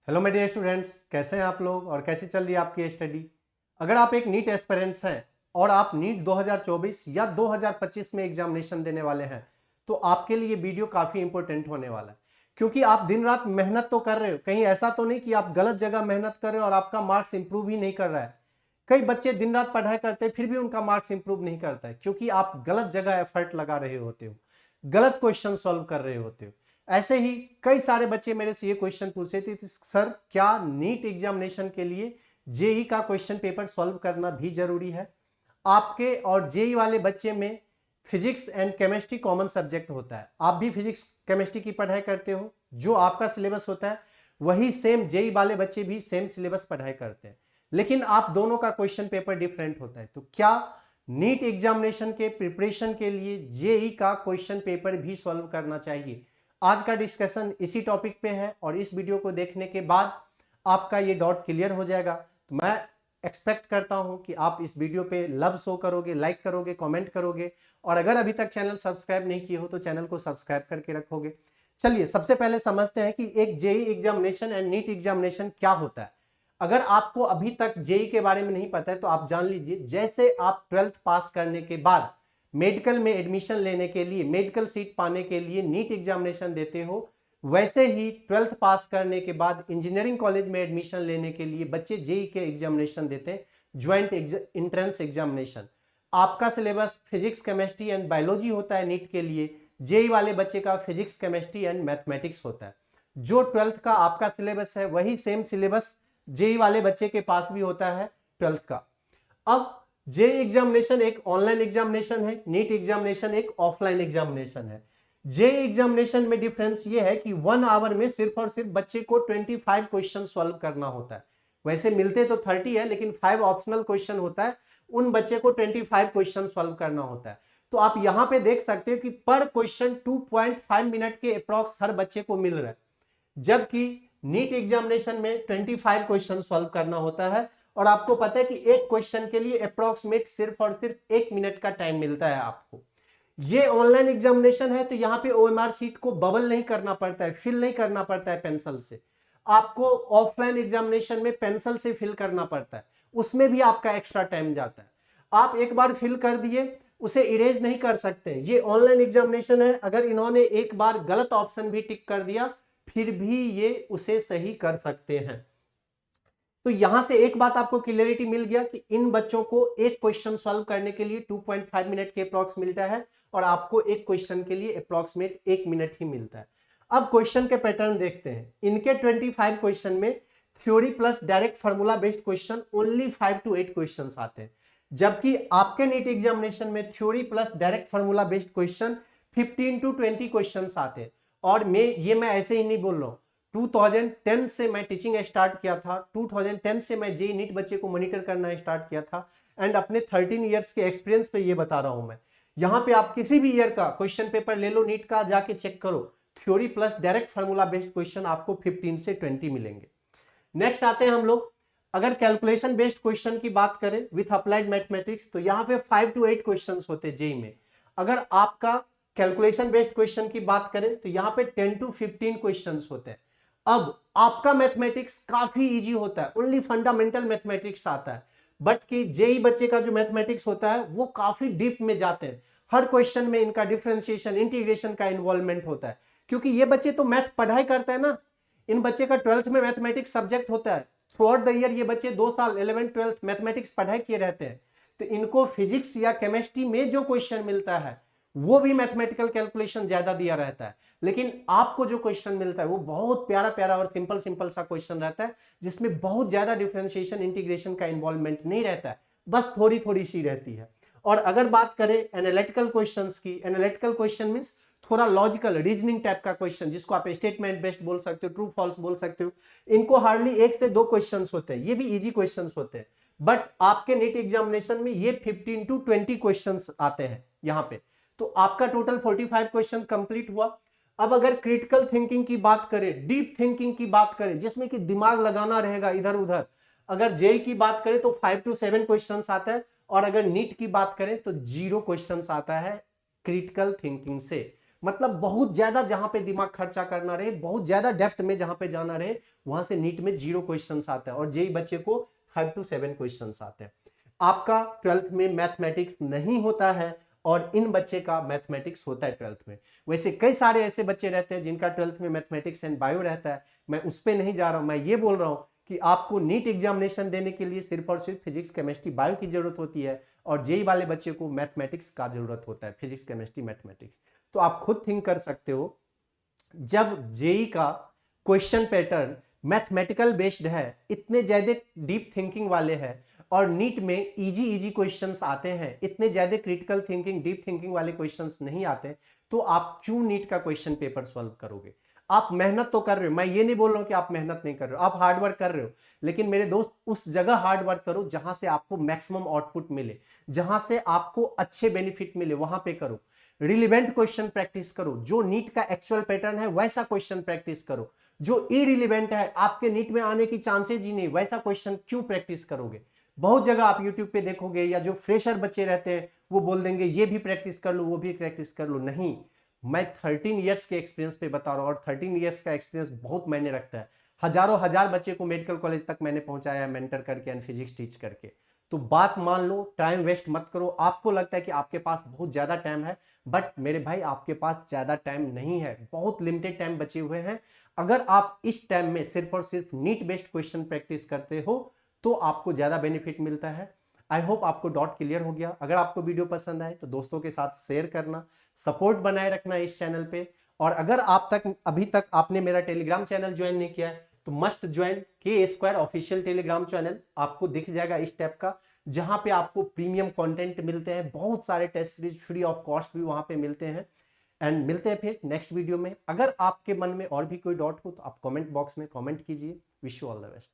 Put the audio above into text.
Hello my dear students, कैसे हैं आप लोग और कैसी चल रही है आपकी स्टडी। अगर आप एक नीट एस्पिरेंट्स हैं और आप नीट 2024 या 2025 में एग्जामिनेशन देने वाले हैं तो आपके लिए वीडियो काफ़ी इंपॉर्टेंट होने वाला है, क्योंकि आप दिन रात मेहनत तो कर रहे हो। कहीं ऐसा तो नहीं कि आप गलत जगह मेहनत कर रहे हो और आपका मार्क्स इंप्रूव ही नहीं कर रहा है। कई बच्चे दिन रात पढ़ाई करते हैं फिर भी उनका मार्क्स इंप्रूव नहीं करता है, क्योंकि आप गलत जगह एफर्ट लगा रहे होते हो, गलत क्वेश्चन सॉल्व कर रहे होते हो। ऐसे ही कई सारे बच्चे मेरे से ये क्वेश्चन पूछे थे, सर क्या नीट एग्जामिनेशन के लिए जेई का क्वेश्चन पेपर सॉल्व करना भी जरूरी है। आपके और जेई वाले बच्चे में physics and chemistry common subject होता है। आप भी फिजिक्स केमिस्ट्री की पढ़ाई करते हो, जो आपका सिलेबस होता है वही सेम जेई वाले बच्चे भी सेम सिलेबस पढ़ाई करते हैं, लेकिन आप दोनों का क्वेश्चन पेपर डिफरेंट होता है। तो क्या नीट एग्जामिनेशन के प्रिपरेशन के लिए जेई का क्वेश्चन पेपर भी सॉल्व करना चाहिए? आज का डिस्कशन इसी टॉपिक पे है और इस वीडियो को देखने के बाद आपका ये डाउट क्लियर हो जाएगा। तो मैं एक्सपेक्ट करता हूं कि आप इस वीडियो पे लव शो करोगे, लाइक करोगे, कमेंट करोगे, और अगर अभी तक चैनल सब्सक्राइब नहीं किए हो तो चैनल को सब्सक्राइब करके रखोगे। चलिए सबसे पहले समझते हैं कि एक JEE examination and NEET examination क्या होता है। अगर आपको अभी तक जेई के बारे में नहीं पता है तो आप जान लीजिए, जैसे आप 12th पास करने के बाद मेडिकल में एडमिशन लेने के लिए, मेडिकल सीट पाने के लिए नीट एग्जामिनेशन देते हो, वैसे ही 12th पास करने के बाद इंजीनियरिंग कॉलेज में एडमिशन लेने के लिए बच्चे जेई के एग्जामिनेशन देते हैं, ज्वाइंट एंट्रेंस एग्जामिनेशन। आपका syllabus physics chemistry and biology होता है नीट के लिए, जेई वाले बच्चे का फिजिक्स केमिस्ट्री एंड मैथमेटिक्स होता है। जो 12th का आपका सिलेबस है वही सेम सिलेबस जेई वाले बच्चे के पास भी होता है 12th का। अब जेई एग्जामिनेशन एक ऑनलाइन एग्जामिनेशन है, नीट एग्जामिनेशन एक ऑफलाइन एग्जामिनेशन है। जेई एग्जामिनेशन में डिफरेंस ये है कि 1 आवर में सिर्फ और सिर्फ बच्चे को 25 क्वेश्चन सॉल्व करना होता है। वैसे मिलते तो 30 है, लेकिन 5 ऑप्शनल क्वेश्चन होता है, उन बच्चे को 25 क्वेश्चन सॉल्व करना होता है। तो आप यहां पे देख सकते हो कि पर क्वेश्चन 2.5 मिनट के अप्रॉक्स हर बच्चे को मिल रहा है, जबकि नीट एग्जामिनेशन में 25 क्वेश्चन सॉल्व करना होता है। और आपको पता है कि एक क्वेश्चन के लिए अप्रॉक्सीमेट सिर्फ और सिर्फ 1 मिनट का टाइम मिलता है आपको। ये ऑनलाइन एग्जामिनेशन है तो यहाँ पे ओएमआर सीट को बबल नहीं करना पड़ता है, फिल नहीं करना पड़ता है पेंसिल से। आपको ऑफलाइन एग्जामिनेशन में पेंसिल से फिल करना पड़ता है, उसमें भी आपका एक्स्ट्रा टाइम जाता है। आप एक बार फिल कर दिए, उसे इरेज नहीं कर सकते। ये ऑनलाइन एग्जामिनेशन है, अगर इन्होंने एक बार गलत ऑप्शन भी टिक कर दिया फिर भी ये उसे सही कर सकते हैं। तो यहां से एक बात आपको क्लियरिटी मिल गया कि इन बच्चों को एक क्वेश्चन सॉल्व करने के लिए 2.5 मिनट के अप्रॉक्स मिलता है और आपको एक क्वेश्चन के लिए अप्रॉक्सीमेट 1 मिनट ही मिलता है। अब क्वेश्चन के पैटर्न देखते हैं। इनके 25 क्वेश्चन में theory plus direct formula based question only 5 to 8 question आते हैं, जबकि आपके नीट एग्जामिनेशन में theory plus direct formula based question 15 to 20 question आते हैं। और मैं ऐसे ही नहीं बोल रहा हूं, 2010 से मैं टीचिंग स्टार्ट किया था, 2010 से मैं जेई नीट बच्चे को मॉनिटर करना स्टार्ट किया था, एंड अपने 13 इयर्स के एक्सपीरियंस पे ये बता रहा हूं मैं। यहां पे आप किसी भी ईयर का क्वेश्चन पेपर ले लो नीट का, जाके चेक करो, theory plus direct formula based question आपको 15 से 20 मिलेंगे। नेक्स्ट आते हैं हम लोग, अगर कैलकुलेशन बेस्ड क्वेश्चन की बात करें विथ अप्लाइड मैथमेटिक्स तो यहाँ पे 5 to 8 क्वेश्चन होते हैं जेई में। अगर आपका कैलकुलेशन बेस्ड क्वेश्चन की बात करें तो यहाँ पे 10 to 15 क्वेश्चंस होते हैं। अब आपका मैथमेटिक्स काफी इजी होता है, ओनली फंडामेंटल मैथमेटिक्स आता है, बट कि जेई बच्चे का जो मैथमेटिक्स होता है वो काफी डीप में जाते हैं। हर क्वेश्चन में इनका डिफरेंशिएशन, इंटीग्रेशन का इन्वॉल्वमेंट होता है, क्योंकि ये बच्चे तो मैथ पढ़ाई करते हैं ना। इन बच्चे का 12th में मैथमेटिक्स सब्जेक्ट होता है, थ्रू आउट द ईयर ये बच्चे 2 साल 11th 12th मैथमेटिक्स पढ़ाई किए रहते हैं। तो इनको फिजिक्स या केमिस्ट्री में जो क्वेश्चन मिलता है वो भी मैथमेटिकल कैलकुलेशन ज्यादा दिया रहता है, लेकिन आपको जो क्वेश्चन मिलता है वो बहुत प्यारा प्यारा और सिंपल सिंपल सा क्वेश्चन रहता है, जिसमें बहुत ज्यादा डिफरेंशिएशन, इंटीग्रेशन का इन्वॉल्वमेंट नहीं रहता है, बस थोड़ी थोड़ी सी रहती है। और अगर बात करें एनालिटिकल क्वेश्चंस की, एनालिटिकल क्वेश्चन मींस थोड़ा लॉजिकल रीजनिंग टाइप का क्वेश्चन, जिसको आप स्टेटमेंट बेस्ड बोल सकते हो, ट्रू फॉल्स बोल सकते हो, इनको हार्डली 1 से 2 क्वेश्चंस होते हैं, ये भी इजी क्वेश्चंस होते हैं। बट आपके नीट एग्जामिनेशन में ये 15 to 20 क्वेश्चंस आते हैं यहाँ पे। तो आपका टोटल 45 क्वेश्चंस कंप्लीट हुआ। अब अगर क्रिटिकल थिंकिंग की बात करें, डीप थिंकिंग की बात करें, जिसमें कि दिमाग लगाना रहेगा इधर उधर, अगर जेई की बात करें तो 5 to 7 क्वेश्चंस आता है, और अगर नीट की बात करें तो 0 क्वेश्चंस आता है क्रिटिकल थिंकिंग से। मतलब बहुत ज्यादा जहां पे दिमाग खर्चा करना रहे, बहुत ज्यादा डेप्थ में जहां पे जाना रहे, वहां से नीट में 0 क्वेश्चंस आता है और जेई बच्चे को 5 to 7 क्वेश्चंस आते हैं। आपका 12th में मैथमेटिक्स नहीं होता है और इन बच्चे का मैथमेटिक्स होता है 12th में। वैसे कई सारे ऐसे बच्चे रहते हैं जिनका 12th में मैथमेटिक्स एंड बायो रहता है, मैं उस पर नहीं जा रहा हूं। मैं ये बोल रहा हूं कि आपको नीट एग्जामिनेशन देने के लिए सिर्फ और सिर्फ फिजिक्स केमिस्ट्री बायो की जरूरत होती है और जेई वाले बच्चे को मैथमेटिक्स का जरूरत होता है, फिजिक्स केमिस्ट्री मैथमेटिक्स। तो आप खुद थिंक कर सकते हो, जब जेई का क्वेश्चन पैटर्न मैथमेटिकल बेस्ड है, इतने ज्यादा डीप थिंकिंग वाले हैं और नीट में इजी इजी क्वेश्चंस आते हैं, इतने ज्यादा क्रिटिकल थिंकिंग डीप थिंकिंग वाले क्वेश्चंस नहीं आते, तो आप क्यों नीट का क्वेश्चन पेपर सॉल्व करोगे? आप मेहनत तो कर रहे हो, मैं ये नहीं बोल रहा हूं कि आप मेहनत नहीं कर रहे हो, आप हार्ड वर्क कर रहे हो, लेकिन मेरे दोस्त उस जगह हार्ड वर्क करो जहां से आपको मैक्सिमम आउटपुट मिले, जहां से आपको अच्छे बेनिफिट मिले, वहां पे करो। रिलेवेंट क्वेश्चन प्रैक्टिस करो, जो नीट का एक्चुअल पैटर्न है वैसा क्वेश्चन प्रैक्टिस करो। जो इरिलेवेंट है, आपके नीट में आने की चांसेज ही नहीं, वैसा क्वेश्चन क्यों प्रैक्टिस करोगे? बहुत जगह आप यूट्यूब पे देखोगे या जो फ्रेशर बच्चे रहते हैं वो बोल देंगे ये भी प्रैक्टिस कर लो, वो भी प्रैक्टिस कर लो। नहीं, मैं 13 इयर्स के एक्सपीरियंस पे बता रहा हूं और 13 इयर्स का एक्सपीरियंस बहुत मायने रखता है। हजारों हजार बच्चे को मेडिकल कॉलेज तक मैंने पहुंचाया है मेंटर करके एंड फिजिक्स टीच करके। तो बात मान लो, टाइम वेस्ट मत करो। आपको लगता है कि आपके पास बहुत ज्यादा टाइम है, बट मेरे भाई आपके पास ज्यादा टाइम नहीं है, बहुत लिमिटेड टाइम बचे हुए हैं। अगर आप इस टाइम में सिर्फ और सिर्फ नीट बेस्ड क्वेश्चन प्रैक्टिस करते हो तो आपको ज्यादा बेनिफिट मिलता है। आई होप आपको डॉट क्लियर हो गया। अगर आपको वीडियो पसंद आए तो दोस्तों के साथ शेयर करना, सपोर्ट बनाए रखना इस चैनल पे। और अगर आप तक अभी तक आपने मेरा टेलीग्राम चैनल ज्वाइन नहीं किया है तो मस्ट ज्वाइन के² ऑफिशियल टेलीग्राम चैनल, आपको दिख जाएगा इस टाइप का, जहां पे आपको प्रीमियम कंटेंट मिलते हैं, बहुत सारे test series free of cost भी वहां पे मिलते हैं। एंड मिलते हैं फिर नेक्स्ट वीडियो में। अगर आपके मन में और भी कोई डाउट हो तो आप कमेंट बॉक्स में कमेंट कीजिए। Wish you all the best.